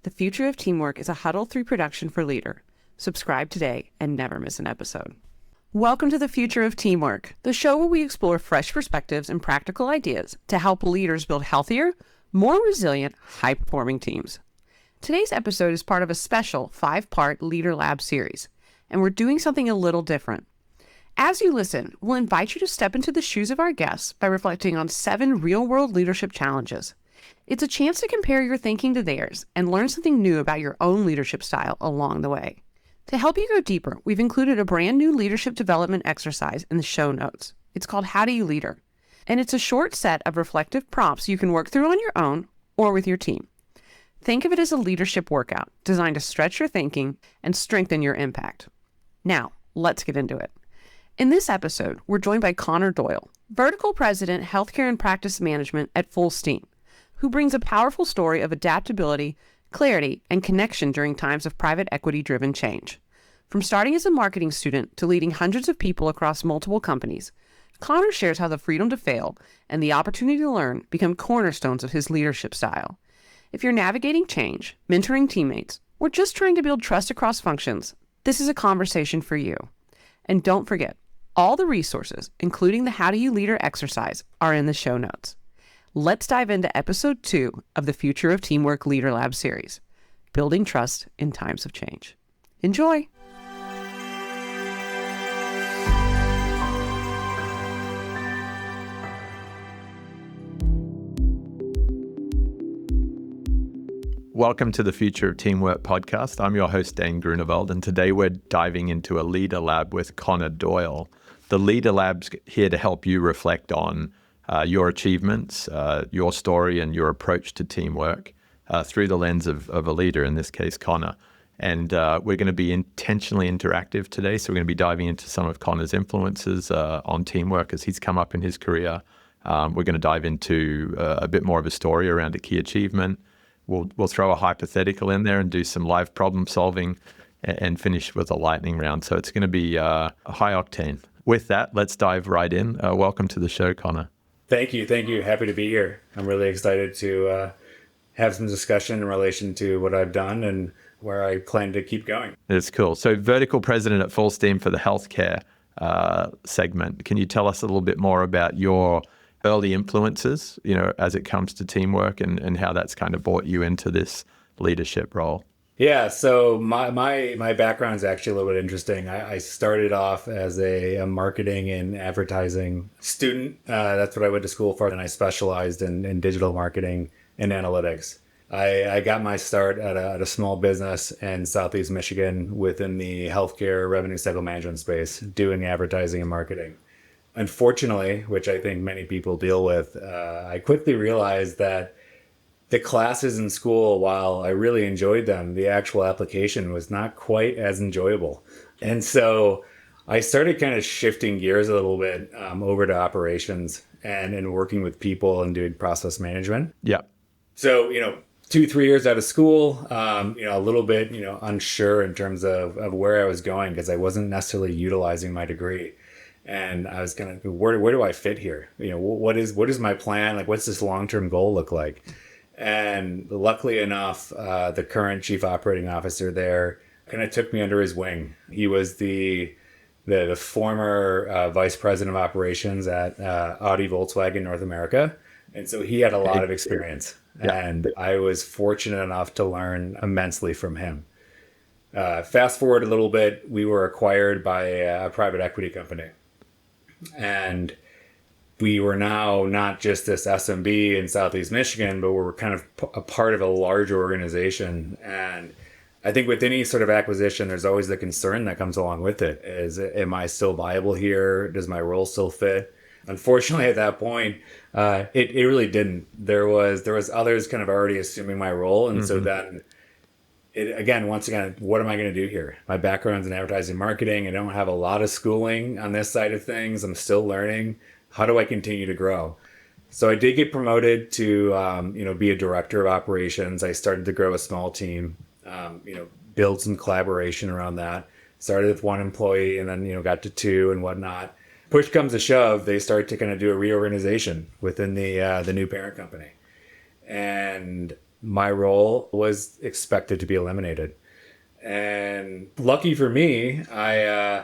The Future of Teamwork is a Huddle 3 production for Leader. Subscribe today and never miss an episode. Welcome to The Future of Teamwork, the show where we explore fresh perspectives and practical ideas to help leaders build healthier, more resilient, high-performing teams. Today's episode is part of a special 5-part LEAD3R Lab series, and we're doing something a little different. As you listen, we'll invite you to step into the shoes of our guests by reflecting on 7 real-world leadership challenges. It's a chance to compare your thinking to theirs and learn something new about your own leadership style along the way. To help you go deeper, we've included a brand new leadership development exercise in the show notes. It's called How Do You Leader? And it's a short set of reflective prompts you can work through on your own or with your team. Think of it as a leadership workout designed to stretch your thinking and strengthen your impact. Now, let's get into it. In this episode, we're joined by Conner Doyle, Vertical President, Healthcare and Practice Management at Full Steam, who brings a powerful story of adaptability, clarity, and connection during times of private equity-driven change. From starting as a marketing student to leading hundreds of people across multiple companies, Conner shares how the freedom to fail and the opportunity to learn become cornerstones of his leadership style. If you're navigating change, mentoring teammates, or just trying to build trust across functions, this is a conversation for you. And don't forget, all the resources, including the How Do You Leader exercise, are in the show notes. Let's dive into episode 2 of the Future of Teamwork LEAD3R Lab series, Building Trust in Times of Change. Enjoy! Welcome to the Future of Teamwork podcast. I'm your host, Dane Groeneveld, and today we're diving into a LEAD3R Lab with Conner Doyle. The LEAD3R Lab's here to help you reflect on your achievements, your story, and your approach to teamwork through the lens of a leader, in this case, Conner. And we're going to be intentionally interactive today, so we're going to be diving into some of Conner's influences on teamwork as he's come up in his career. We're going to dive into a bit more of a story around a key achievement. We'll throw a hypothetical in there and do some live problem solving and finish with a lightning round. So it's going to be a high octane. With that, let's dive right in. Welcome to the show, Conner. Thank you. Happy to be here. I'm really excited to have some discussion in relation to what I've done and where I plan to keep going. It's cool. So Vertical President at Full Steam for the healthcare segment. Can you tell us a little bit more about your early influences, as it comes to teamwork and how that's kind of brought you into this leadership role? Yeah, so my background is actually a little bit interesting. I started off as a marketing and advertising student. That's what I went to school for, and I specialized in digital marketing and analytics. I got my start at a small business in Southeast Michigan within the healthcare revenue cycle management space, doing advertising and marketing. Unfortunately, which I think many people deal with, I quickly realized that the classes in school, while I really enjoyed them, the actual application was not quite as enjoyable. And so I started kind of shifting gears a little bit over to operations and working with people and doing process management. Yeah. So, 2-3 years out of school, a little bit, unsure in terms of where I was going because I wasn't necessarily utilizing my degree. And I was kind of, where do I fit here? What is my plan? Like, what's this long-term goal look like? And luckily enough, the current chief operating officer there kind of took me under his wing. He was the former vice president of operations at Audi Volkswagen North America. And so he had a lot of experience. Yeah. And I was fortunate enough to learn immensely from him. Fast forward a little bit, we were acquired by a private equity company. And we were now not just this SMB in Southeast Michigan, but we're kind of a part of a larger organization. And I think with any sort of acquisition, there's always the concern that comes along with it. Am I still viable here? Does my role still fit? Unfortunately, at that point, it really didn't. There was others kind of already assuming my role. And so then, once again, what am I going to do here? My background's in advertising marketing. I don't have a lot of schooling on this side of things. I'm still learning. How do I continue to grow? So I did get promoted to, be a director of operations. I started to grow a small team, build some collaboration around that. Started with 1 employee and then, got to 2 and whatnot. Push comes to shove, they start to kind of do a reorganization within the new parent company. And my role was expected to be eliminated. And lucky for me, I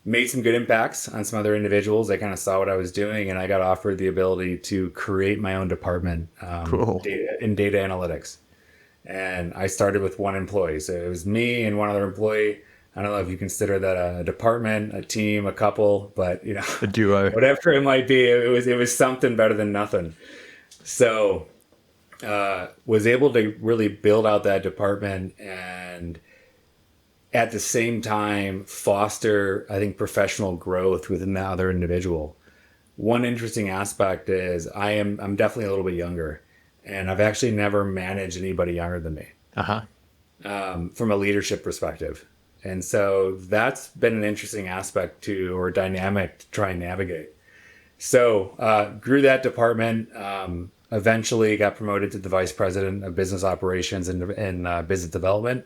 made some good impacts on some other individuals. They kind of saw what I was doing, and I got offered the ability to create my own department Cool. in data analytics. And I started with one employee. So it was me and one other employee. I don't know if you consider that a department, a team, a couple, but A duo. whatever it might be, it was something better than nothing. So was able to really build out that department and at the same time foster, I think, professional growth within the other individual. One interesting aspect is I'm definitely a little bit younger, and I've actually never managed anybody younger than me from a leadership perspective. And so that's been an interesting aspect or dynamic to try and navigate. So grew that department, eventually got promoted to the vice president of business operations and business development.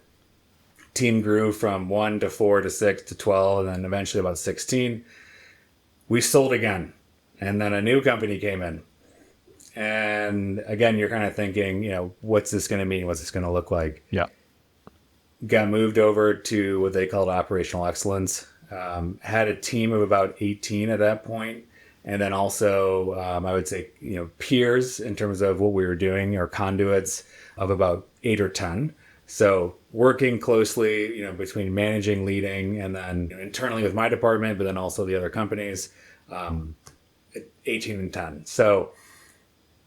Team grew from 1 to 4 to 6 to 12, and then eventually about 16. We sold again, and then a new company came in. And again, you're kind of thinking, what's this going to mean? What's this going to look like? Yeah. Got moved over to what they called operational excellence. Had a team of about 18 at that point. And then also, I would say, peers in terms of what we were doing, or conduits of about 8 or 10. So working closely, between managing, leading, and then internally with my department, but then also the other companies, 18 and 10. So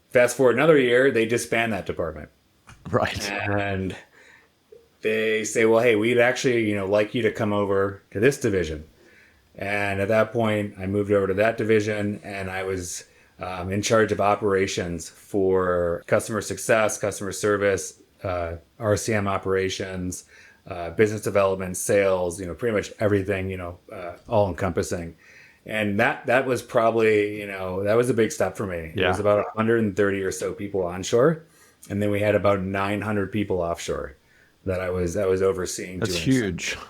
fast forward another year, they disband that department. Right. And they say, well, hey, we'd actually, like you to come over to this division. And at that point, I moved over to that division, and I was in charge of operations for customer success, customer service, RCM operations, business development, sales, pretty much everything, all encompassing. And that was probably, that was a big step for me. Yeah. It was about 130 or so people onshore. And then we had about 900 people offshore that I was overseeing. That's doing huge. something.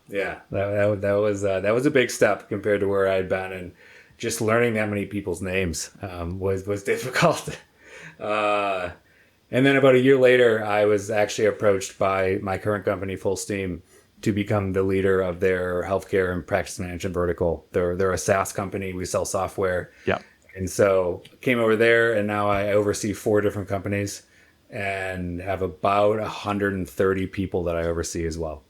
Yeah, that was a big step compared to where I'd been, and just learning that many people's names was difficult. And then about a year later, I was actually approached by my current company, Full Steam, to become the leader of their healthcare and practice management vertical. They're a SaaS company. We sell software. Yeah. And so came over there, and now I oversee 4 different companies and have about 130 people that I oversee as well.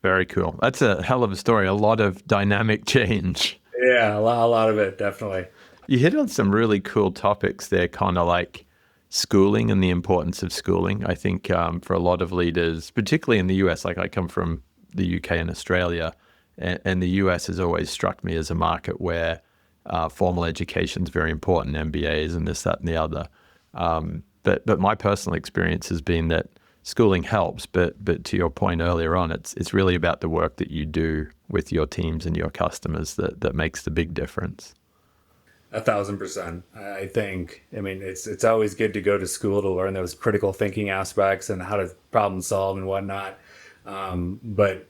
Very cool. That's a hell of a story. A lot of dynamic change. Yeah, a lot of it, definitely. You hit on some really cool topics there, kind of like schooling and the importance of schooling. I think for a lot of leaders, particularly in the US, like I come from the UK and Australia, and the US has always struck me as a market where formal education is very important, MBAs and this, that, and the other. But my personal experience has been that schooling helps, but to your point earlier on, it's really about the work that you do with your teams and your customers that makes the big difference. 1,000%. I think, it's always good to go to school to learn those critical thinking aspects and how to problem solve and whatnot. But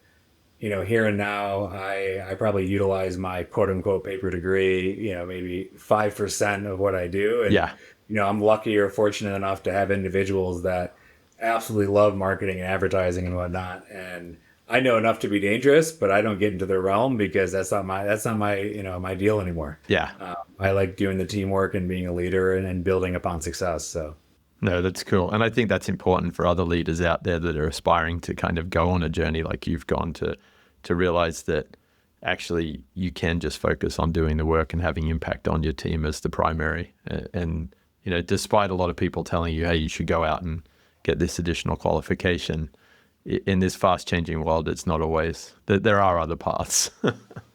here and now, I probably utilize my quote unquote paper degree, maybe 5% of what I do. And, Yeah. I'm lucky or fortunate enough to have individuals that absolutely love marketing and advertising and whatnot. And I know enough to be dangerous, but I don't get into their realm because that's not my my deal anymore. Yeah. I like doing the teamwork and being a leader and building upon success. So. No, that's cool. And I think that's important for other leaders out there that are aspiring to kind of go on a journey like you've gone to realize that actually you can just focus on doing the work and having impact on your team as the primary. And despite a lot of people telling you, hey, you should go out and get this additional qualification, in this fast changing world, it's not always. There are other paths.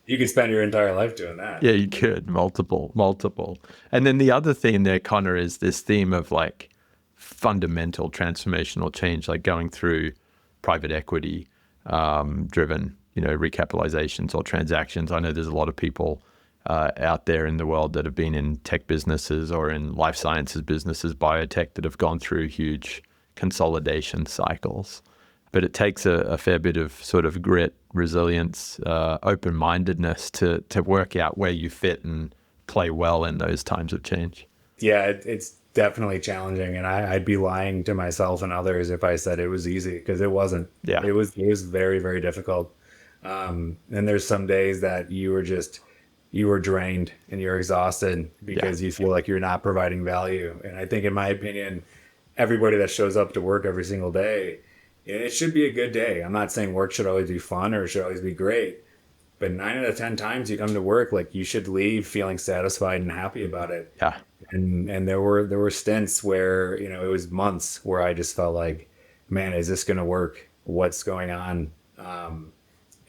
You could spend your entire life doing that. Yeah, you could. Multiple. And then the other theme there, Conner, is this theme of like fundamental transformational change, like going through private equity driven, recapitalizations or transactions. I know there's a lot of people out there in the world that have been in tech businesses or in life sciences businesses, biotech, that have gone through huge consolidation cycles. But it takes a fair bit of sort of grit, resilience, open-mindedness to work out where you fit and play well in those times of change. Yeah, it's definitely challenging, and I'd be lying to myself and others if I said it was easy, because it wasn't. Yeah. It was very, very difficult. And there's some days that you were drained and you're exhausted because you feel like you're not providing value. And I think, in my opinion, everybody that shows up to work every single day, it should be a good day. I'm not saying work should always be fun or it should always be great, but 9 out of 10 times you come to work, like, you should leave feeling satisfied and happy about it. Yeah. And there were stints where, it was months where I just felt like, man, is this going to work? What's going on?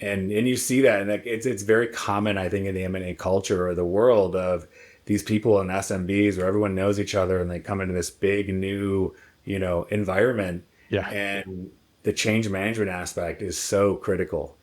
And you see that, and it's very common, I think, in the M&A culture or the world of these people in SMBs where everyone knows each other and they come into this big new, environment. Yeah. And the change management aspect is so critical.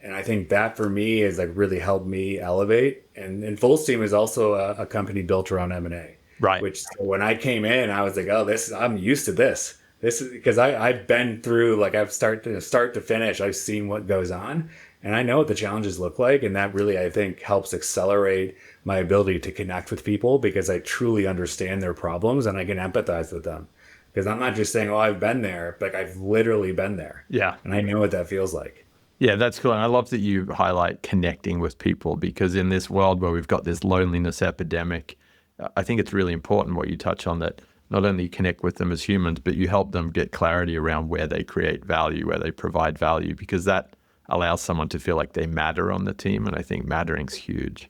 And I think that, for me, is like really helped me elevate. And Fullsteam is also a company built around M&A. Right. Which, when I came in, I was like, oh, I'm used to this. This is because I've been through, like, I've start to finish. I've seen what goes on, and I know what the challenges look like. And that really, I think, helps accelerate my ability to connect with people, because I truly understand their problems and I can empathize with them. Because I'm not just saying, oh, I've been there, but I've literally been there. Yeah. And I know what that feels like. Yeah, that's cool. And I love that you highlight connecting with people, because in this world where we've got this loneliness epidemic, I think it's really important what you touch on, that not only you connect with them as humans, but you help them get clarity around where they create value, where they provide value, because that allows someone to feel like they matter on the team. And I think mattering's huge.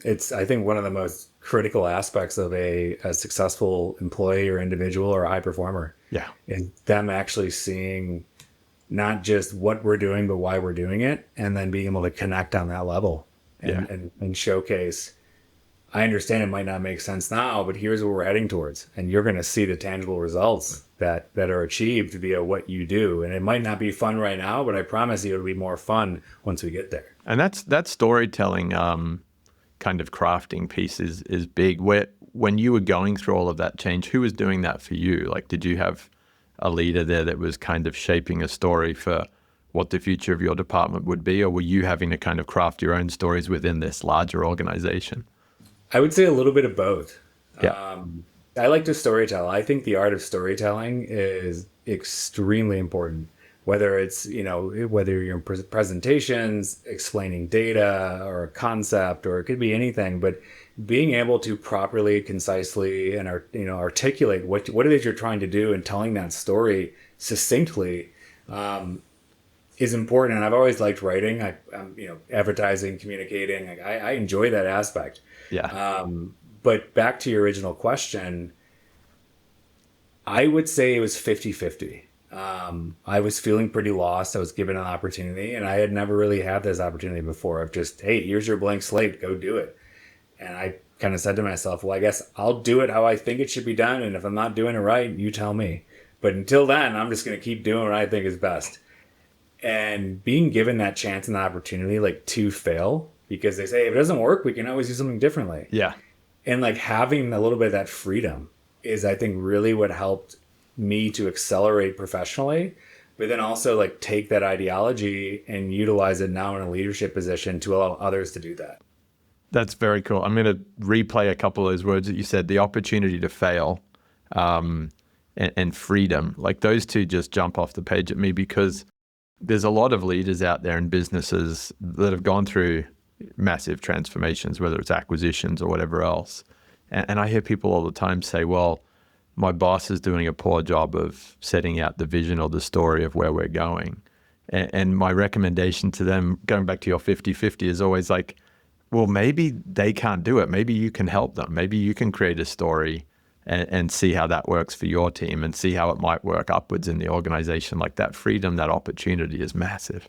It's, I think, one of the most critical aspects of a successful employee or individual or high performer. Yeah. Is them actually seeing not just what we're doing, but why we're doing it, and then being able to connect on that level and showcase, I understand it might not make sense now, but here's what we're heading towards. And you're going to see the tangible results that are achieved via what you do. And it might not be fun right now, but I promise you it'll be more fun once we get there. And that storytelling kind of crafting piece is big. When you were going through all of that change, who was doing that for you? Like, did you have a leader there that was kind of shaping a story for what the future of your department would be? Or were you having to kind of craft your own stories within this larger organization? I would say a little bit of both. Yeah. I like to storytell. I think the art of storytelling is extremely important. Whether it's, whether you're in presentations, explaining data or a concept, or it could be anything, but being able to properly, concisely, and articulate what it is you're trying to do, and telling that story succinctly is important. And I've always liked writing. Advertising, communicating. I enjoy that aspect. Yeah. But back to your original question, I would say it was 50-50. I was feeling pretty lost. I was given an opportunity, and I had never really had this opportunity before of just, hey, here's your blank slate, go do it. And I kind of said to myself, well, I guess I'll do it how I think it should be done. And if I'm not doing it right, you tell me. But until then, I'm just going to keep doing what I think is best. And being given that chance and that opportunity, like, to fail, because they say if it doesn't work, we can always do something differently. Yeah. And like having a little bit of that freedom is, I think, really what helped me to accelerate professionally, but then also like take that ideology and utilize it now in a leadership position to allow others to do that. That's very cool. I'm going to replay a couple of those words that you said, the opportunity to fail and freedom. Like, those two just jump off the page at me, because there's a lot of leaders out there in businesses that have gone through massive transformations, whether it's acquisitions or whatever else. And I hear people all the time say, well, my boss is doing a poor job of setting out the vision or the story of where we're going. And my recommendation to them, going back to your 50-50, is always like, well, maybe they can't do it. Maybe you can help them. Maybe you can create a story and see how that works for your team, and see how it might work upwards in the organization. Like, that freedom, that opportunity is massive.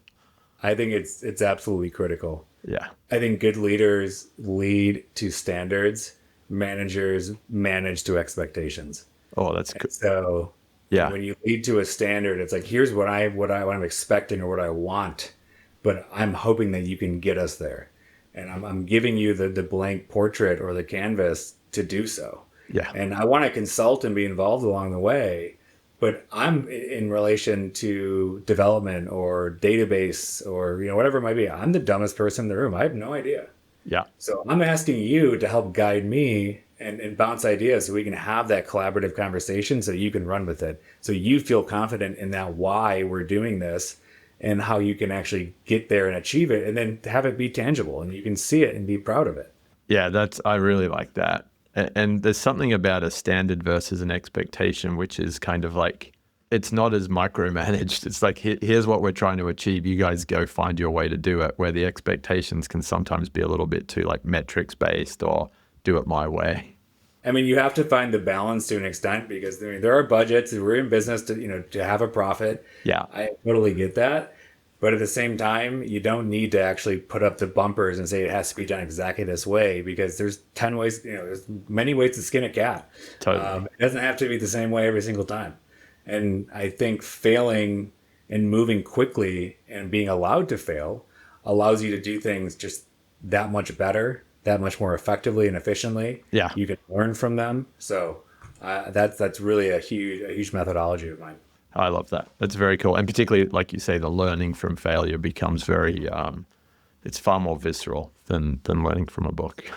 I think it's absolutely critical. Yeah. I think good leaders lead to standards, managers manage to expectations. Oh, that's good. So yeah, when you lead to a standard, it's like, here's what I'm expecting or what I want, but I'm hoping that you can get us there. And I'm giving you the blank portrait or the canvas to do so. Yeah. And I want to consult and be involved along the way, but I'm in relation to development or database or, whatever it might be. I'm the dumbest person in the room. I have no idea. Yeah. So I'm asking you to help guide me and bounce ideas so we can have that collaborative conversation so you can run with it. So you feel confident in that why we're doing this and how you can actually get there and achieve it and then have it be tangible and you can see it and be proud of it. Yeah, I really like that. And there's something about a standard versus an expectation, which is kind of like, it's not as micromanaged. It's like, here's what we're trying to achieve. You guys go find your way to do it, where the expectations can sometimes be a little bit too like metrics based or do it my way. I mean, you have to find the balance to an extent because there are budgets. We're in business to have a profit. Yeah. I totally get that. But at the same time, you don't need to actually put up the bumpers and say it has to be done exactly this way because there's 10 ways, there's many ways to skin a cat. Totally. It doesn't have to be the same way every single time. And I think failing and moving quickly and being allowed to fail allows you to do things just that much better, that much more effectively and efficiently. Yeah. You can learn from them. So that's really a huge methodology of mine. I love that. That's very cool. And particularly, like you say, the learning from failure becomes very, it's far more visceral than learning from a book.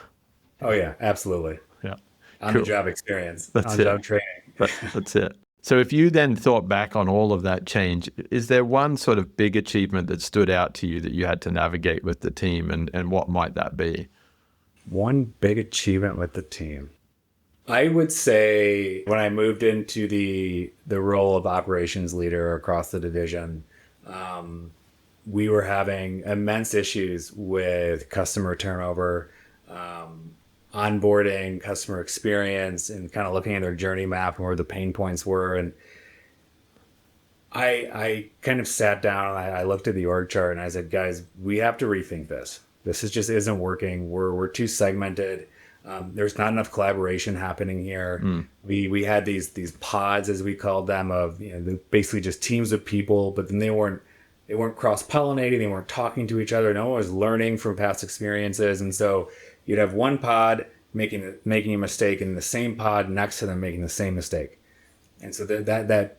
Oh, yeah, absolutely. Yeah. On-the-job experience, That's on-job it. training. That's it. So if you then thought back on all of that change, is there one sort of big achievement that stood out to you that you had to navigate with the team, and what might that be? One big achievement with the team. I would say when I moved into the role of operations leader across the division, we were having immense issues with customer turnover, onboarding, customer experience, and kind of looking at their journey map and where the pain points were. And I kind of sat down and I looked at the org chart and I said, guys, we have to rethink this. This just isn't working. We're too segmented. There's not enough collaboration happening here. We had these pods, as we called them, of basically just teams of people, but then they weren't cross-pollinating. They weren't talking to each other. No one was learning from past experiences, and so you'd have one pod making a mistake, and the same pod next to them making the same mistake, and so that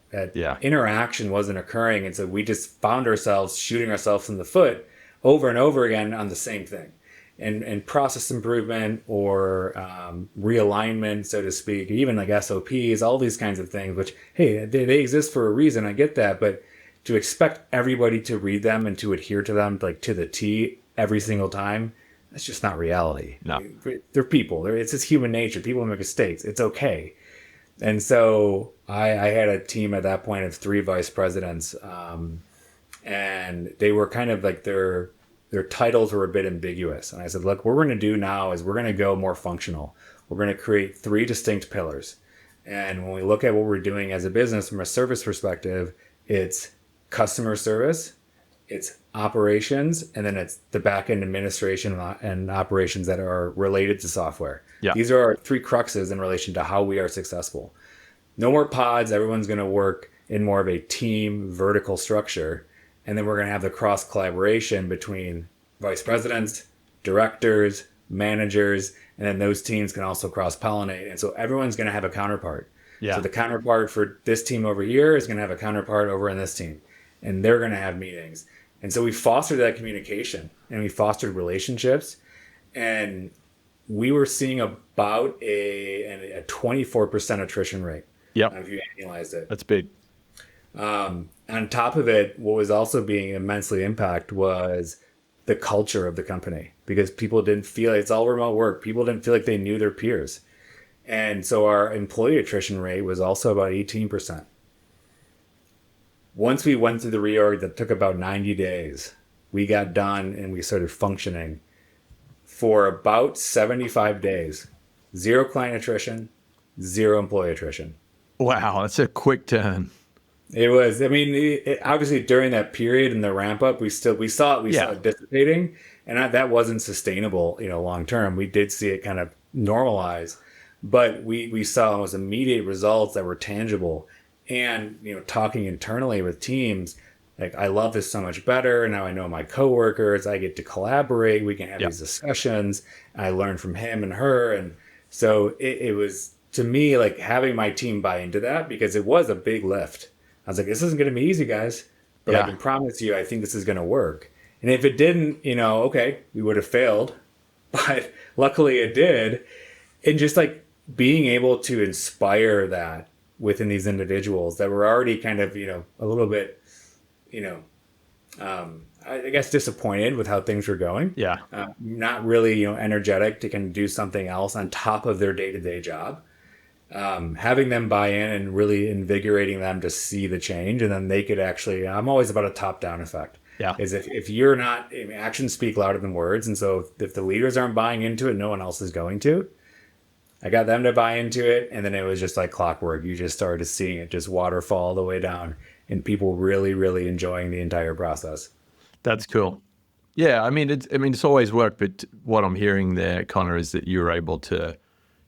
interaction wasn't occurring, and so we just found ourselves shooting ourselves in the foot over and over again on the same thing. And process improvement or realignment, so to speak, even like SOPs, all these kinds of things, which, hey, they exist for a reason. I get that. But to expect everybody to read them and to adhere to them like to the T every single time, that's just not reality. No. They're people. It's just human nature. People make mistakes. It's okay. And so I had a team at that point of 3 vice presidents. And they were kind of like their titles were a bit ambiguous. And I said, look, what we're going to do now is we're going to go more functional. We're going to create 3 distinct pillars. And when we look at what we're doing as a business from a service perspective, it's customer service, it's operations, and then it's the back-end administration and operations that are related to software. Yeah. These are our 3 cruxes in relation to how we are successful. No more pods. Everyone's going to work in more of a team vertical structure. And then we're going to have the cross collaboration between vice presidents, directors, managers, and then those teams can also cross pollinate. And so everyone's going to have a counterpart. Yeah. So the counterpart for this team over here is going to have a counterpart over in this team. And they're going to have meetings. And so we fostered that communication and we fostered relationships. And we were seeing about a 24% attrition rate. Yep. If you annualized it. That's big. On top of it, what was also being immensely impacted was the culture of the company because people didn't feel it's all remote work. People didn't feel like they knew their peers. And so our employee attrition rate was also about 18%. Once we went through the reorg that took about 90 days, we got done and we started functioning for about 75 days. 0 client attrition, 0 employee attrition. Wow, that's a quick turn. It was. I mean, obviously during that period in the ramp up, we saw it dissipating, and that wasn't sustainable, long term. We did see it kind of normalize, but we saw almost immediate results that were tangible. And talking internally with teams, like I love this so much better. Now I know my coworkers. I get to collaborate. We can have these discussions. I learn from him and her, and so it was to me like having my team buy into that because it was a big lift. I was like, this isn't going to be easy, guys, but I can promise you, I think this is going to work. And if it didn't, okay, we would have failed, but luckily it did. And just like being able to inspire that within these individuals that were already kind of, a little bit, I guess disappointed with how things were going. Yeah. Not really, energetic to kind of do something else on top of their day-to-day job. Having them buy in and really invigorating them to see the change. And then they could actually, I'm always about a top-down effect. Yeah. Is if you're not, actions speak louder than words. And so if the leaders aren't buying into it, no one else is going to. I got them to buy into it. And then it was just like clockwork. You just started seeing it just waterfall all the way down and people really, really enjoying the entire process. That's cool. Yeah. I mean, it's always worked, but what I'm hearing there, Conner, is that you're able to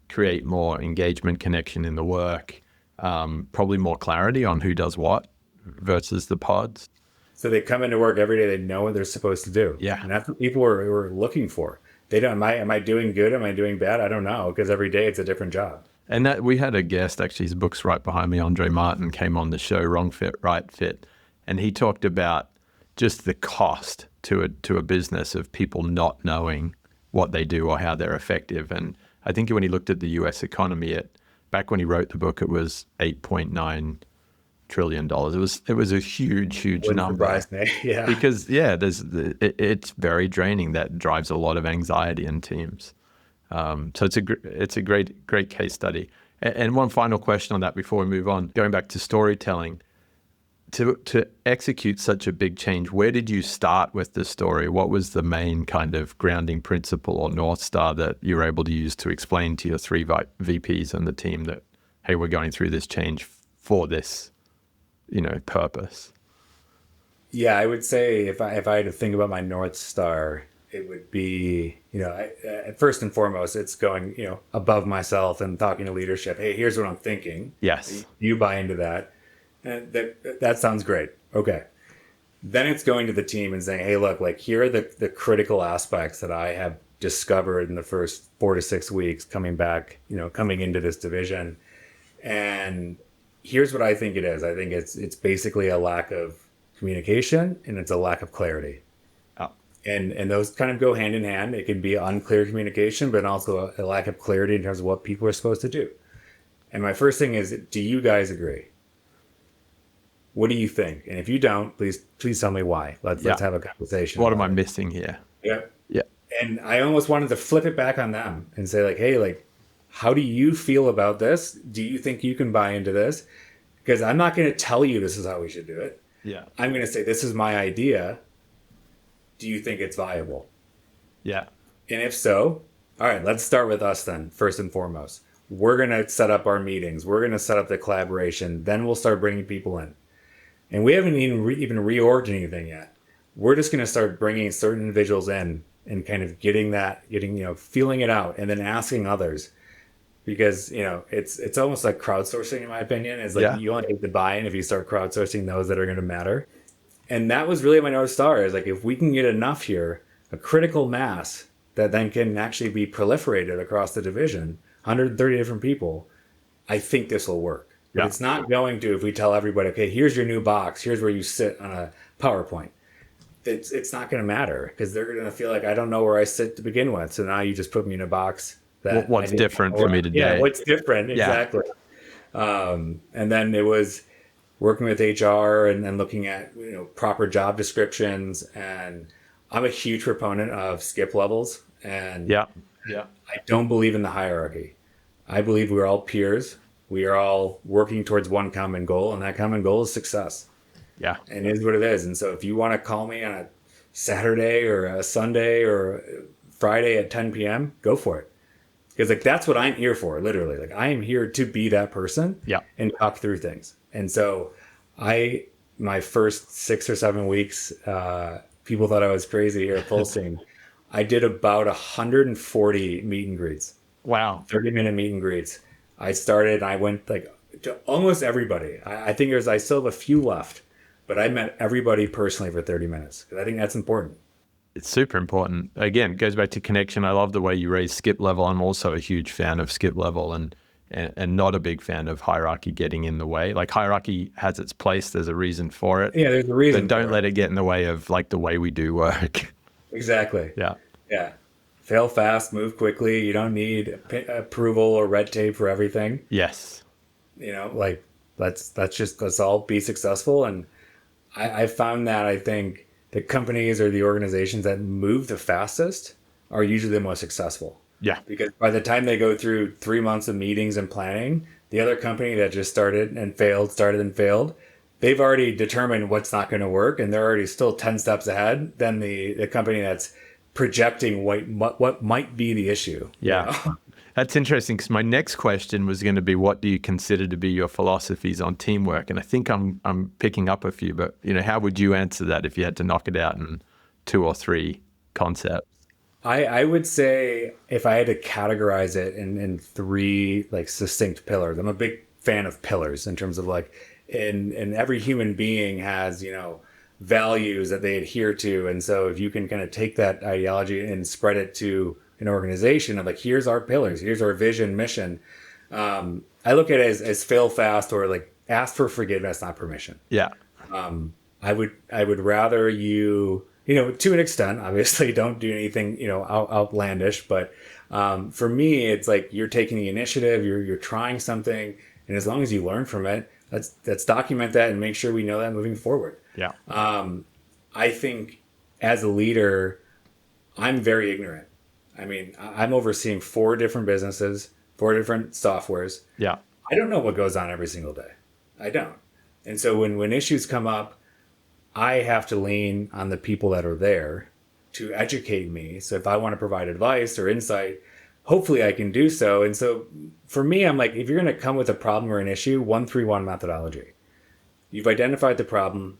create more engagement, connection in the work, probably more clarity on who does what versus the pods. So they come into work every day. They know what they're supposed to do. Yeah. And that's what people were looking for. They don't, am I doing good? Am I doing bad? I don't know. Because every day it's a different job. And that we had a guest, actually, his book's right behind me, Andre Martin, came on the show, Wrong Fit, Right Fit. And he talked about just the cost to a business of people not knowing what they do or how they're effective. And I think when he looked at the US economy, back when he wrote the book, it was $8.9 trillion. It was a huge number. Yeah. Because it's very draining. That drives a lot of anxiety in teams. So it's a great case study. And one final question on that before we move on, going back to storytelling. To execute such a big change, where did you start with the story? What was the main kind of grounding principle or North Star that you were able to use to explain to your three VPs and the team that, hey, we're going through this change for this, purpose? Yeah, I would say if I had to think about my North Star, it would be, first and foremost, it's going, above myself and talking to leadership. Hey, here's what I'm thinking. Yes. You buy into that. And that sounds great. Okay. Then it's going to the team and saying, hey, look, like here are the critical aspects that I have discovered in the first 4 to 6 weeks coming back, coming into this division. And here's what I think it is. I think it's basically a lack of communication and it's a lack of clarity. Oh. And those kind of go hand in hand. It can be unclear communication, but also a lack of clarity in terms of what people are supposed to do. And my first thing is, do you guys agree? What do you think? And if you don't, please tell me why. Let's have a conversation. What am I missing here? Yeah. Yeah. And I almost wanted to flip it back on them and say like, hey, like, how do you feel about this? Do you think you can buy into this? Because I'm not going to tell you this is how we should do it. Yeah. I'm going to say, this is my idea. Do you think it's viable? Yeah. And if so, all right, let's start with us then, first and foremost. We're going to set up our meetings. We're going to set up the collaboration. Then we'll start bringing people in. And we haven't even reorged anything yet. We're just going to start bringing certain individuals in and kind of getting, feeling it out and then asking others. Because, it's almost like crowdsourcing, in my opinion. It's like you only get the buy-in if you start crowdsourcing those that are going to matter. And that was really my North Star, is like, if we can get enough here, a critical mass that then can actually be proliferated across the division, 130 different people, I think this will work. But it's not going to if we tell everybody, okay, here's your new box, here's where you sit on a PowerPoint. It's not going to matter because they're going to feel like I don't know where I sit to begin with. So now you just put me in a box. What's different for me today? Yeah, what's different, exactly. And then it was working with HR and looking at proper job descriptions. And I'm a huge proponent of skip levels. And I don't believe in the hierarchy. I believe we're all peers. We are all working towards one common goal, and that common goal is success. Yeah. And it is what it is. And so if you want to call me on a Saturday or a Sunday or Friday at 10 p.m., go for it. Because that's what I'm here for, literally. Like, I am here to be that person and talk through things. And so my first 6 or 7 weeks, people thought I was crazy or pulsing. I did about 140 meet and greets. Wow. 30-minute meet and greets. I started, I went to almost everybody. I think I still have a few left, but I met everybody personally for 30 minutes because I think that's important. It's super important. Again, it goes back to connection. I love the way you raise skip level. I'm also a huge fan of skip level and not a big fan of hierarchy getting in the way. Like, hierarchy has its place. There's a reason for it. Yeah, there's a reason. But don't let it get in the way of the way we do work. Exactly. Yeah. Yeah. fail fast, move quickly. You don't need approval or red tape for everything. Yes. Like let's all be successful. And I found that I think the companies or the organizations that move the fastest are usually the most successful. Yeah. Because by the time they go through 3 months of meetings and planning, the other company that just started and failed, they've already determined what's not going to work, and they're already still 10 steps ahead than the company that's projecting what might be the issue. Yeah. That's interesting, because my next question was going to be, what do you consider to be your philosophies on teamwork? And I think I'm picking up a few, but how would you answer that if you had to knock it out in 2 or 3 concepts? I would say if I had to categorize it in 3 like succinct pillars, I'm a big fan of pillars in terms of like, and every human being has, values that they adhere to. And so if you can kind of take that ideology and spread it to an organization of like, here's our pillars, here's our vision, mission. I look at it as fail fast, or like ask for forgiveness, not permission. Yeah. I would rather you, to an extent, obviously don't do anything, outlandish, but for me, it's like you're taking the initiative, you're trying something, and as long as you learn from it, let's document that and make sure we know that moving forward. Yeah. I think as a leader, I'm very ignorant. I mean, I'm overseeing 4 different businesses, 4 different softwares. Yeah. I don't know what goes on every single day. I don't. And so when issues come up, I have to lean on the people that are there to educate me. So if I want to provide advice or insight, hopefully I can do so. And so for me, I'm like, if you're going to come with a problem or an issue, 1-3-1 methodology. You've identified the problem.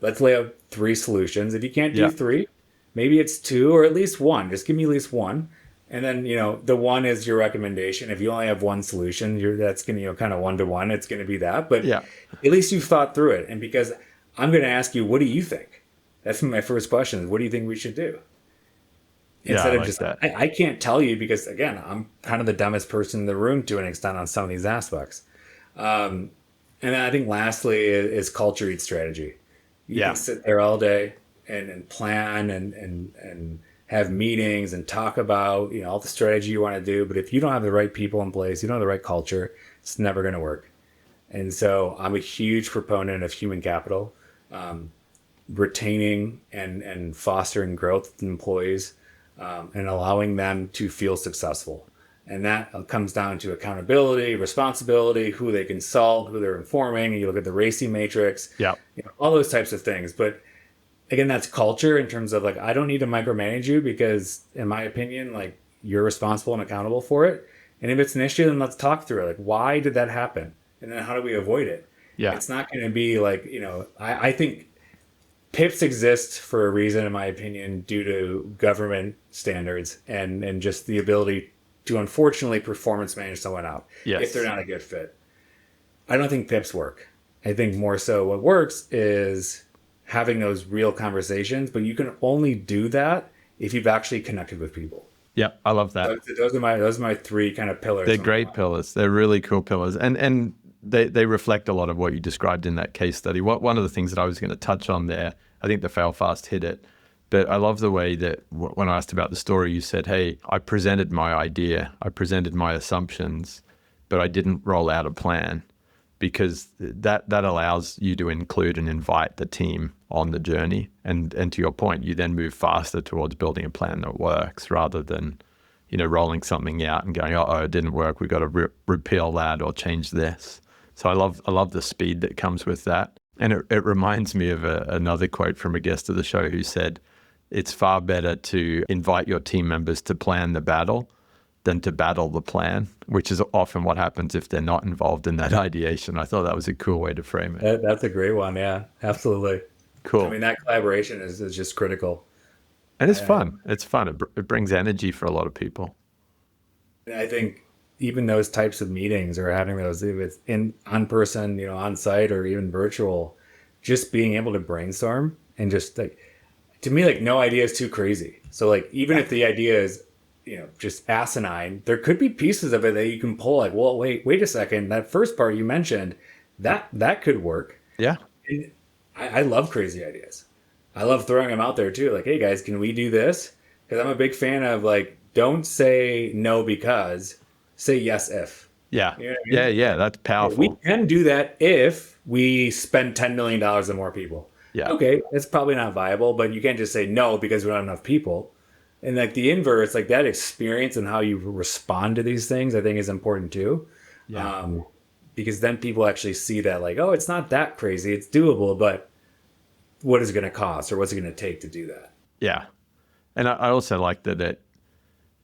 Let's lay out 3 solutions. If you can't do 3, maybe it's 2 or at least 1. Just give me at least 1. And then, the 1 is your recommendation. If you only have 1 solution, that's going to, kind of 1-to-1. It's going to be that. But at least you've thought through it. And because I'm going to ask you, what do you think? That's my first question. What do you think we should do? Instead of just, I can't tell you because, again, I'm kind of the dumbest person in the room to an extent on some of these aspects. And then I think lastly is culture eats strategy. You can sit there all day and plan and have meetings and talk about, all the strategy you want to do. But if you don't have the right people in place, you don't have the right culture, it's never going to work. And so I'm a huge proponent of human capital, retaining and fostering growth in employees, and allowing them to feel successful. And that comes down to accountability, responsibility, who they consult, who they're informing. You look at the RACI matrix, all those types of things. But again, that's culture in terms of like, I don't need to micromanage you because in my opinion, like you're responsible and accountable for it. And if it's an issue, then let's talk through it. Like, why did that happen? And then how do we avoid it? Yeah. It's not going to be like, I think PIPs exist for a reason, in my opinion, due to government standards and just the ability to unfortunately performance manage someone out if they're not a good fit. I don't think PIPs work. I think more so what works is having those real conversations, but you can only do that if you've actually connected with people. Yeah, I love that. Those are my 3 kind of pillars. They're great pillars. They're really cool pillars. And they reflect a lot of what you described in that case study. One of the things that I was going to touch on there, I think the fail fast hit it. But I love the way that when I asked about the story, you said, hey, I presented my idea, I presented my assumptions, but I didn't roll out a plan, because that allows you to include and invite the team on the journey. And to your point, you then move faster towards building a plan that works rather than, rolling something out and going, oh, it didn't work, we've got to repeal that or change this. So I love the speed that comes with that. And it reminds me of another quote from a guest of the show who said, it's far better to invite your team members to plan the battle than to battle the plan, which is often what happens if they're not involved in that ideation. I thought that was a cool way to frame it. That's a great one. Yeah, absolutely. Cool. I mean, that collaboration is just critical. And it's fun. It's fun. It brings energy for a lot of people. I think even those types of meetings or having those, if it's on person, on site or even virtual, just being able to brainstorm and just like, to me, like no idea is too crazy. So like, even if the idea is, just asinine, there could be pieces of it that you can pull like, well, wait a second. That first part you mentioned, that could work. Yeah. And I love crazy ideas. I love throwing them out there too. Like, hey guys, can we do this? Because I'm a big fan of like, don't say no because, say yes if. Yeah. You know what I mean? Yeah. That's We powerful. can do that if we spend $10 million on more people. Yeah. Okay, it's probably not viable, but you can't just say no because we don't have enough people. And like the inverse, like that experience and how you respond to these things, I think is important too. Yeah. Because then people actually see that like, oh, it's not that crazy, it's doable, but what is it going to cost or what's it going to take to do that? Yeah. And I also like that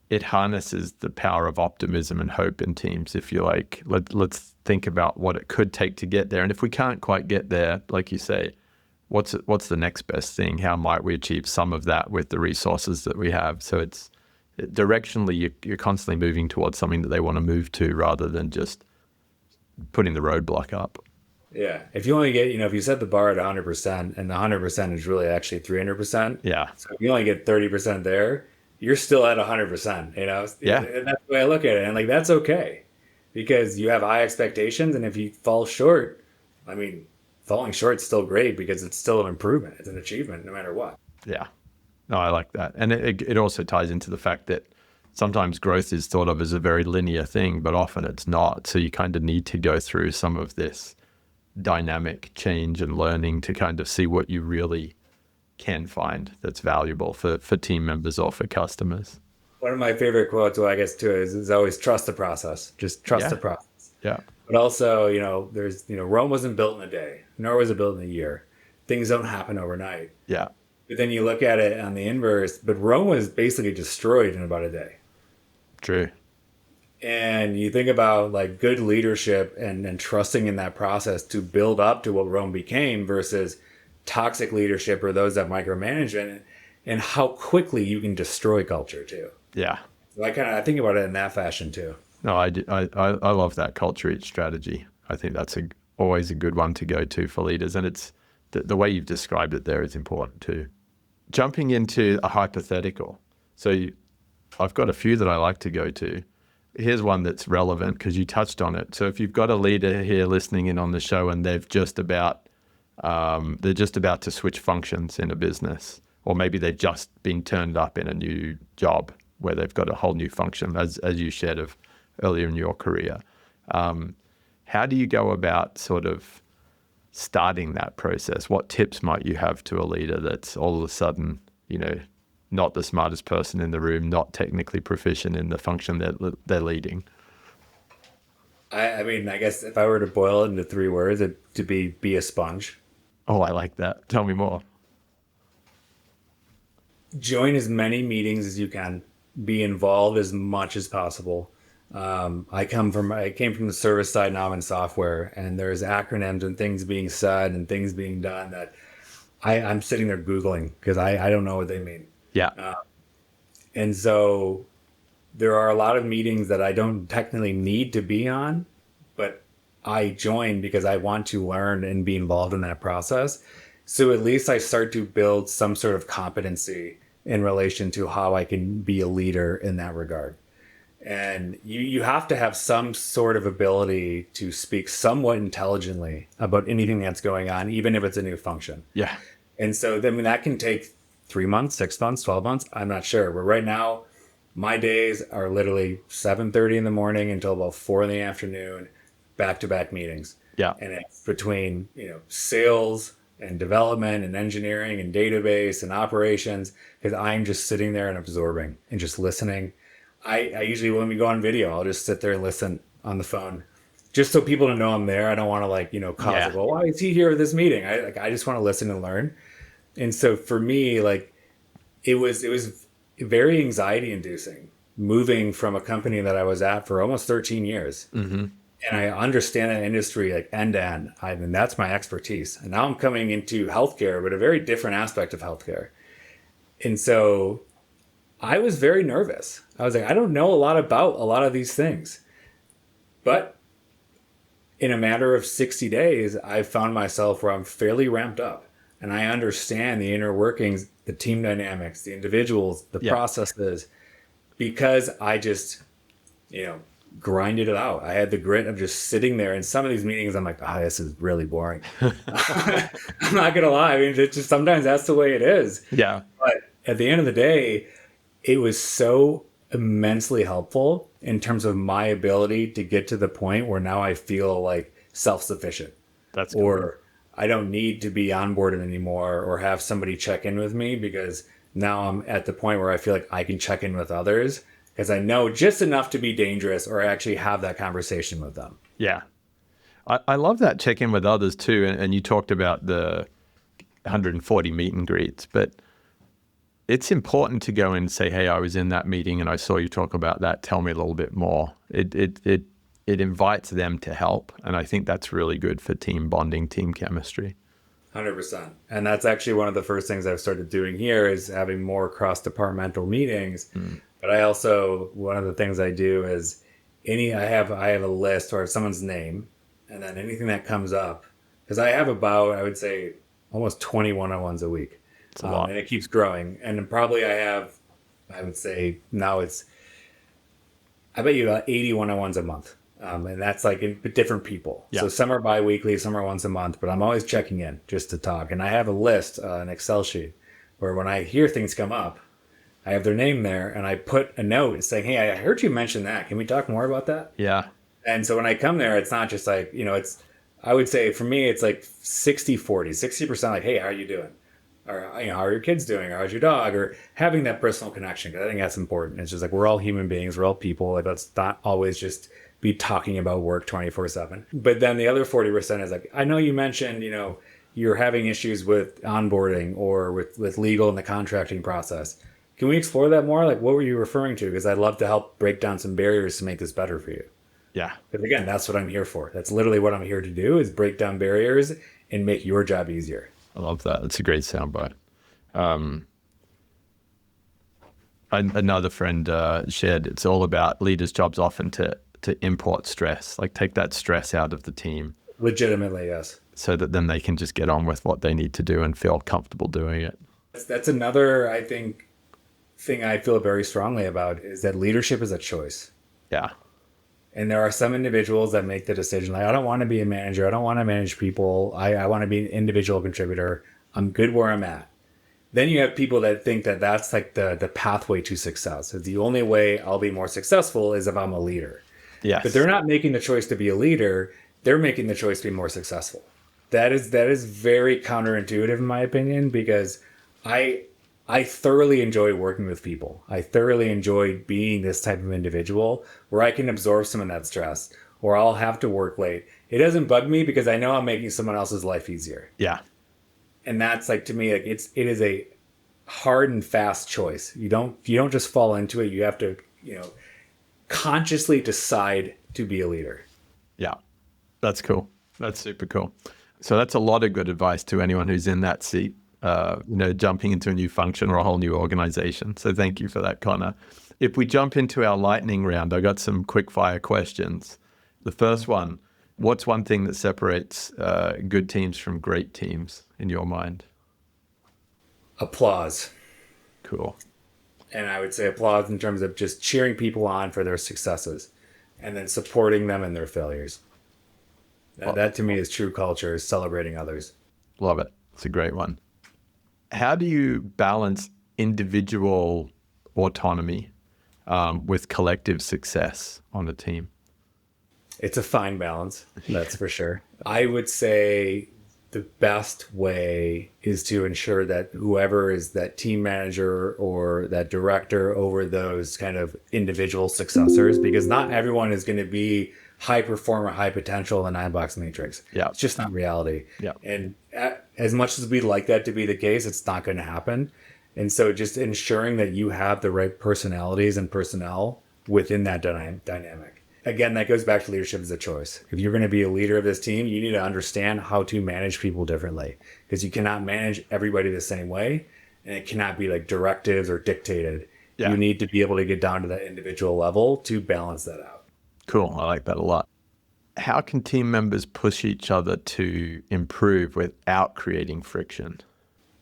it harnesses the power of optimism and hope in teams. If you like, let's think about what it could take to get there. And if we can't quite get there, like you say, what's the next best thing? How might we achieve some of that with the resources that we have? So it's directionally, you're constantly moving towards something that they want to move to rather than just putting the roadblock up. Yeah. If you only get, if you set the bar at 100% and the 100% is really actually 300%. Yeah. So if you only get 30% there, you're still at 100%, Yeah. And that's the way I look at it. And like, that's okay because you have high expectations. And if you fall short, I mean, falling short is still great because it's still an improvement. It's an achievement no matter what. Yeah. No, I like that. And it also ties into the fact that sometimes growth is thought of as a very linear thing, but often it's not. So you kind of need to go through some of this dynamic change and learning to kind of see what you really can find that's valuable for team members or for customers. One of my favorite quotes, well, I guess too, is always trust the process. Just trust the process. Yeah. But also, there's, Rome wasn't built in a day, nor was it built in a year. Things don't happen overnight. Yeah. But then you look at it on the inverse, but Rome was basically destroyed in about a day. True. And you think about like good leadership and trusting in that process to build up to what Rome became versus toxic leadership or those that micromanage it, and how quickly you can destroy culture too. Yeah. So I think about it in that fashion too. No, I love that culture eat strategy. I think that's always a good one to go to for leaders. And it's the way you've described it there is important too. Jumping into a hypothetical. So I've got a few that I like to go to. Here's one that's relevant because you touched on it. So if you've got a leader here listening in on the show and they're just about to switch functions in a business, or maybe they've just been turned up in a new job where they've got a whole new function, as you shared of earlier in your career. How do you go about sort of starting that process? What tips might you have to a leader that's all of a sudden, not the smartest person in the room, not technically proficient in the function that they're leading? I mean, I guess if I were to boil it into 3 words, it'd be a sponge. Oh, I like that. Tell me more. Join as many meetings as you can. Be involved as much as possible. I came from the service side, now I'm in software, and there's acronyms and things being said and things being done that I'm sitting there Googling because I don't know what they mean. Yeah. And so there are a lot of meetings that I don't technically need to be on, but I join because I want to learn and be involved in that process. So at least I start to build some sort of competency in relation to how I can be a leader in that regard. And you have to have some sort of ability to speak somewhat intelligently about anything that's going on, even if it's a new function. Yeah. And so then that can take 3 months, 6 months, 12 months. I'm not sure. But right now, my days are literally 7:30 in the morning until about 4 in the afternoon, back-to-back meetings. Yeah. And it's between, sales and development and engineering and database and operations, because I'm just sitting there and absorbing and just listening. I usually, when we go on video, I'll just sit there and listen on the phone, just so people know I'm there. I don't want to cause well, why is he here at this meeting? I just want to listen and learn. And so for me, it was very anxiety inducing moving from a company that I was at for almost 13 years. Mm-hmm. And I understand that industry end to end. I mean, that's my expertise. And now I'm coming into healthcare, but a very different aspect of healthcare. And so I was very nervous. I was like, I don't know a lot about a lot of these things. But in a matter of 60 days, I found myself where I'm fairly ramped up. And I understand the inner workings, the team dynamics, the individuals, the processes, because I just, grinded it out. I had the grit of just sitting there. In some of these meetings, I'm like, this is really boring. I'm not going to lie. I mean, it's just sometimes that's the way it is. Yeah. But at the end of the day, it was so immensely helpful in terms of my ability to get to the point where now I feel like self-sufficient. That's cool. Or I don't need to be onboarded anymore or have somebody check in with me, because now I'm at the point where I feel like I can check in with others because I know just enough to be dangerous or actually have that conversation with them. Yeah. I love that check-in with others too. And you talked about the 140 meet and greets, but it's important to go in and say, hey, I was in that meeting and I saw you talk about that. Tell me a little bit more. It invites them to help. And I think that's really good for team bonding, team chemistry. 100%. And that's actually one of the first things I've started doing here is having more cross-departmental meetings. But I also, one of the things I do is I have a list or someone's name, and then anything that comes up, because I have about, I would say, almost 20 one-on-ones a week. It's a lot. And it keeps growing. And then probably I would say now I bet you about 80 one-on-ones a month. And that's like different people. Yeah. So some are bi-weekly, some are once a month, but I'm always checking in just to talk. And I have a list, an Excel sheet, where when I hear things come up, I have their name there and I put a note saying, hey, I heard you mention that. Can we talk more about that? Yeah. And so when I come there, it's not just like, I would say for me, it's like 60-40, 60% like, hey, how are you doing? Or, how are your kids doing? Or how's your dog? Or having that personal connection. Because I think that's important. It's just like, we're all human beings. We're all people. Like, let's not always just be talking about work 24/7. But then the other 40% is like, I know you mentioned, you're having issues with onboarding or with legal and the contracting process. Can we explore that more? Like, what were you referring to? Because I'd love to help break down some barriers to make this better for you. Yeah. Because again, that's what I'm here for. That's literally what I'm here to do, is break down barriers and make your job easier. I love that. That's a great soundbite. Another friend shared, it's all about leaders' jobs often to import stress, like take that stress out of the team. Legitimately, yes. So that then they can just get on with what they need to do and feel comfortable doing it. That's another, I think, thing I feel very strongly about, is that leadership is a choice. Yeah. And there are some individuals that make the decision, like, I don't want to be a manager. I don't want to manage people. I want to be an individual contributor. I'm good where I'm at. Then you have people that think that that's like the pathway to success. So the only way I'll be more successful is if I'm a leader. Yes. But they're not making the choice to be a leader. They're making the choice to be more successful. That is very counterintuitive in my opinion, because I thoroughly enjoy working with people. I thoroughly enjoy being this type of individual where I can absorb some of that stress, or I'll have to work late. It doesn't bug me because I know I'm making someone else's life easier. Yeah. And that's like, to me, like it is a hard and fast choice. You don't just fall into it. You have to, consciously decide to be a leader. Yeah. That's cool. That's super cool. So that's a lot of good advice to anyone who's in that seat. Jumping into a new function or a whole new organization. So thank you for that, Conner. If we jump into our lightning round, I got some quick fire questions. The first one, what's one thing that separates good teams from great teams in your mind? Applause. Cool. And I would say applause in terms of just cheering people on for their successes and then supporting them in their failures. That to me is true culture, is celebrating others. Love it. It's a great one. How do you balance individual autonomy with collective success on a team? It's a fine balance, that's for sure. I would say the best way is to ensure that whoever is that team manager or that director over those kind of individual successors, because not everyone is going to be high performer, high potential in the 9-box matrix. Yeah. It's just not reality. Yeah. And as much as we'd like that to be the case, it's not going to happen. And so just ensuring that you have the right personalities and personnel within that dynamic. Again, that goes back to leadership as a choice. If you're going to be a leader of this team, you need to understand how to manage people differently, because you cannot manage everybody the same way, and it cannot be like directives or dictated. Yeah. You need to be able to get down to that individual level to balance that out. Cool. I like that a lot. How can team members push each other to improve without creating friction?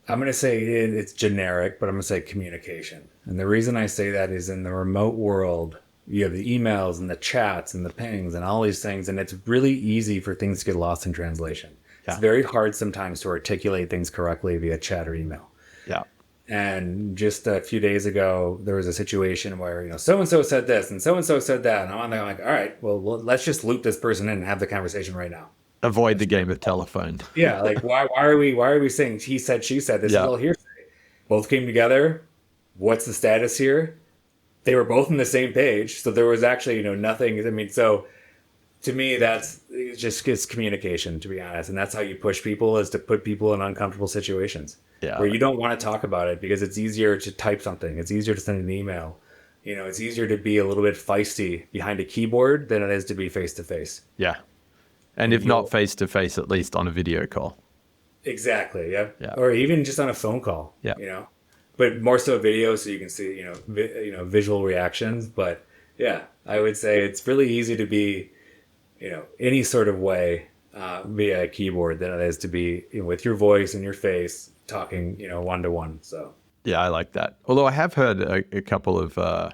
I'm going to say it's generic, but I'm going to say communication. And the reason I say that is in the remote world, you have the emails and the chats and the pings and all these things, and it's really easy for things to get lost in translation. Yeah. It's very hard sometimes to articulate things correctly via chat or email. Yeah. And just a few days ago, there was a situation where, so and so said this and so said that. And I'm like, all right, well, let's just loop this person in and have the conversation right now. Avoid the game of telephone. Yeah, like why are we saying he said, she said? This is Yeah. all hearsay. Both came together. What's the status here? They were both on the same page, so there was actually nothing. I mean, so to me, that's it's communication, to be honest, and that's how you push people, is to put people in uncomfortable situations where you don't want to talk about it, because it's easier to type something, it's easier to send an email, it's easier to be a little bit feisty behind a keyboard than it is to be face to face. Yeah, and if not face to face, at least on a video call. Exactly. Yeah. Yeah. Or even just on a phone call. Yeah. But more so video, so you can see visual reactions. But yeah, I would say it's really easy to be any sort of way via a keyboard than it is to be with your voice and your face talking one to one. So yeah, I like that. Although I have heard a couple of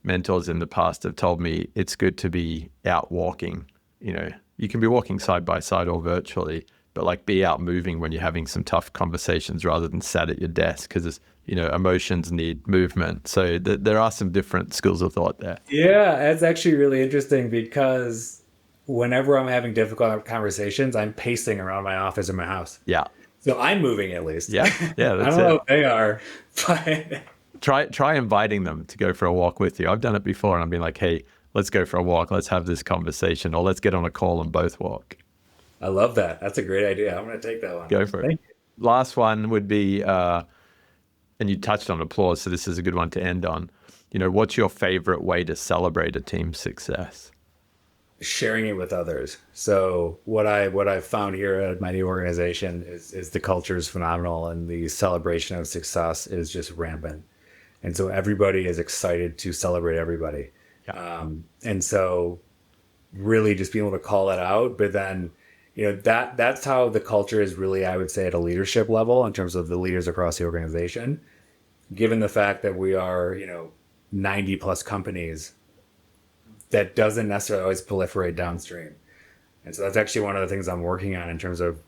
mentors in the past have told me it's good to be out walking. You can be walking side by side or virtually, but like be out moving when you're having some tough conversations rather than sat at your desk, because emotions need movement. So there are some different schools of thought there. Yeah, that's actually really interesting, because whenever I'm having difficult conversations, I'm pacing around my office or my house. Yeah. So I'm moving at least. Yeah. Yeah. I That's don't know if they are, but Try inviting them to go for a walk with you. I've done it before, and I've been like, hey, let's go for a walk. Let's have this conversation, or let's get on a call and both walk. I love that. That's a great idea. I'm going to take that one. Go for it. Thank you. Last one would be, and you touched on applause, so this is a good one to end on. What's your favorite way to celebrate a team's success? Sharing it with others. So what I've found here at my new organization is the culture is phenomenal, and the celebration of success is just rampant. And so everybody is excited to celebrate everybody. Yeah. And so really just being able to call it out, but then that's how the culture is really, I would say, at a leadership level in terms of the leaders across the organization. Given the fact that we are 90 plus companies, that doesn't necessarily always proliferate downstream. And so that's actually one of the things I'm working on in terms of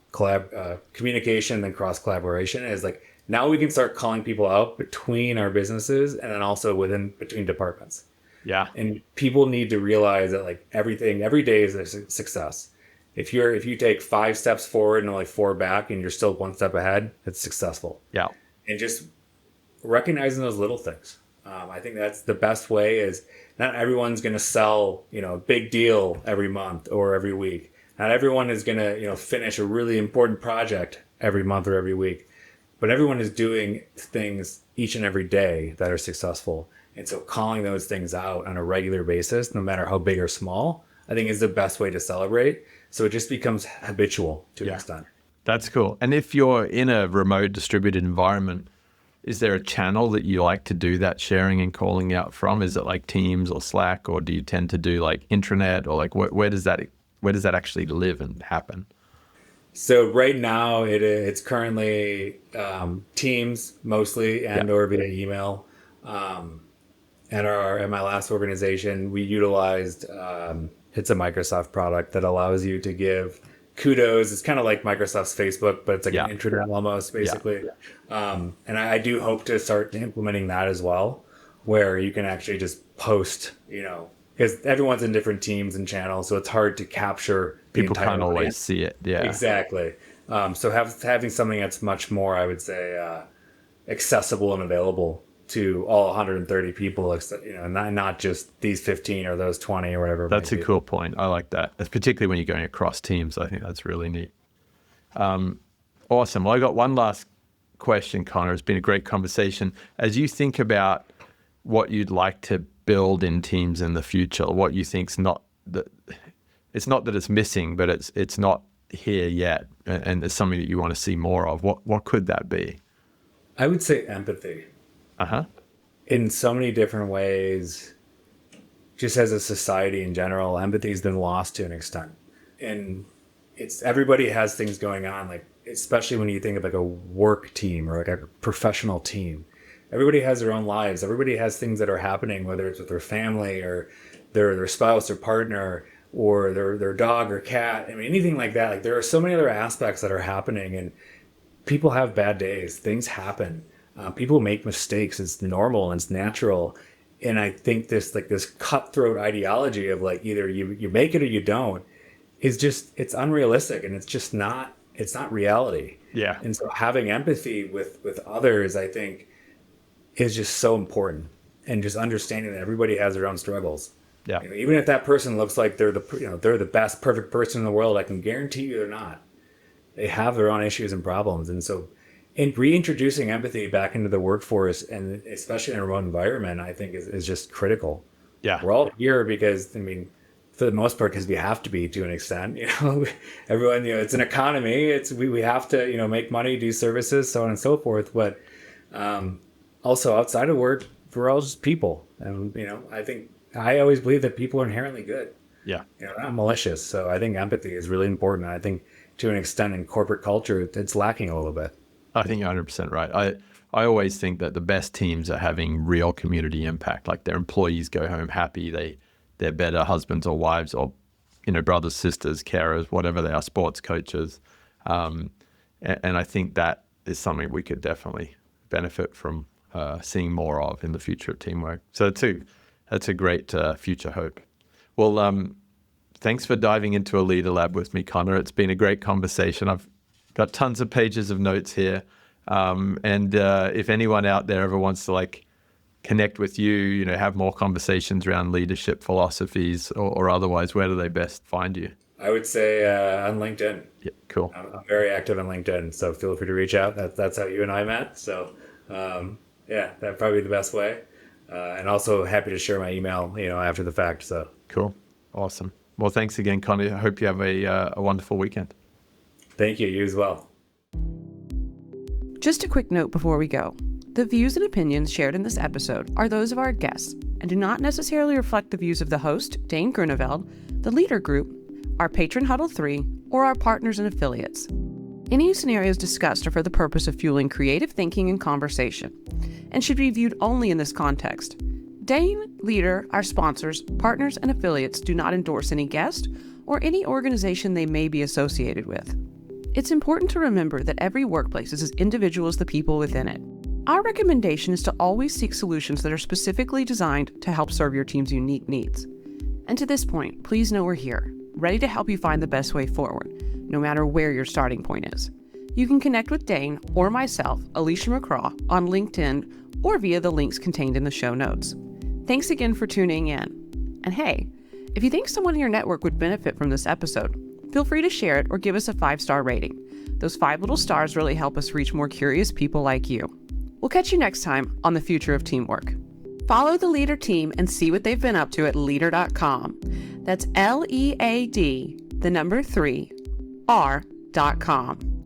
communication and cross collaboration, is like, now we can start calling people out between our businesses and then also between departments. Yeah. And people need to realize that like every day is a success. If you take 5 steps forward and only 4 back and you're still 1 step ahead, it's successful. Yeah. And just recognizing those little things. I think that's the best way. Is not everyone's going to sell, a big deal every month or every week. Not everyone is going to, finish a really important project every month or every week, but everyone is doing things each and every day that are successful. And so calling those things out on a regular basis, no matter how big or small, I think is the best way to celebrate. So it just becomes habitual to an extent. That's cool. And if you're in a remote distributed environment, is there a channel that you like to do that sharing and calling out from? Is it like Teams or Slack, or do you tend to do like intranet, or like where does that actually live and happen? So right now it's currently Teams mostly, and or via email. At my last organization, we utilized it's a Microsoft product that allows you to give kudos. It's kind of like Microsoft's Facebook, but it's like an intranet almost, basically. And I do hope to start implementing that as well, where you can actually just post, because everyone's in different teams and channels, so it's hard to capture the People entire can't always audience. see it. Yeah. Exactly. So having something that's much more, I would say, accessible and available to all 130 people, not just these 15 or those 20 or whatever. That's a cool point. I like that. Particularly when you're going across teams. I think that's really neat. Awesome. Well, I got one last question, Conner. It's been a great conversation. As you think about what you'd like to build in teams in the future, what you think's not that it's not that it's missing, but it's not here yet, and it's something that you want to see more of. What could that be? I would say empathy. In so many different ways, just as a society in general, empathy has been lost to an extent. And everybody has things going on, like especially when you think of like a work team or like a professional team. Everybody has their own lives. Everybody has things that are happening, whether it's with their family or their spouse or partner or their dog or cat. I mean, anything like that. Like there are so many other aspects that are happening, and people have bad days. Things happen. People make mistakes. It's normal and it's natural. And I think this cutthroat ideology of like either you make it or you don't is just, it's unrealistic, and it's not reality. Yeah. And so having empathy with others, I think, is just so important, and just understanding that everybody has their own struggles. Yeah. Even if that person looks like they're the best perfect person in the world, I can guarantee you they're not. They have their own issues and problems. And so in reintroducing empathy back into the workforce, and especially in a remote environment, I think is just critical. Yeah. We're all here because, for the most part, because we have to be to an extent, everyone, it's an economy. We have to, make money, do services, so on and so forth. But also outside of work, we're all just people. And, I always believe that people are inherently good. Yeah. Not malicious. So I think empathy is really important. I think to an extent in corporate culture, it's lacking a little bit. I think you're 100% right. I always think that the best teams are having real community impact. Like their employees go home happy. They're better husbands or wives or, brothers, sisters, carers, whatever they are, sports coaches. And I think that is something we could definitely benefit from seeing more of in the future of teamwork. So that's a great future hope. Well, thanks for diving into a LEAD3R Lab with me, Conner. It's been a great conversation. I've got tons of pages of notes here. And if anyone out there ever wants to connect with you, have more conversations around leadership philosophies or otherwise, where do they best find you? I would say on LinkedIn. Yeah, cool. I'm very active on LinkedIn, so feel free to reach out. That's how you and I met. So that'd probably be the best way. And also happy to share my email, after the fact. So cool. Awesome. Well, thanks again, Conner. I hope you have a wonderful weekend. Thank you. You as well. Just a quick note before we go. The views and opinions shared in this episode are those of our guests and do not necessarily reflect the views of the host, Dane Groeneveld, the Leader Group, our patron Huddle 3, or our partners and affiliates. Any scenarios discussed are for the purpose of fueling creative thinking and conversation, and should be viewed only in this context. Dane, Leader, our sponsors, partners, and affiliates do not endorse any guest or any organization they may be associated with. It's important to remember that every workplace is as individual as the people within it. Our recommendation is to always seek solutions that are specifically designed to help serve your team's unique needs. And to this point, please know we're here, ready to help you find the best way forward, no matter where your starting point is. You can connect with Dane or myself, Alicia McCraw, on LinkedIn or via the links contained in the show notes. Thanks again for tuning in. And hey, if you think someone in your network would benefit from this episode, feel free to share it or give us a 5-star rating. Those 5 little stars really help us reach more curious people like you. We'll catch you next time on The Future of Teamwork. Follow the Leader team and see what they've been up to at leader.com. That's LEAD, the number 3, R.com.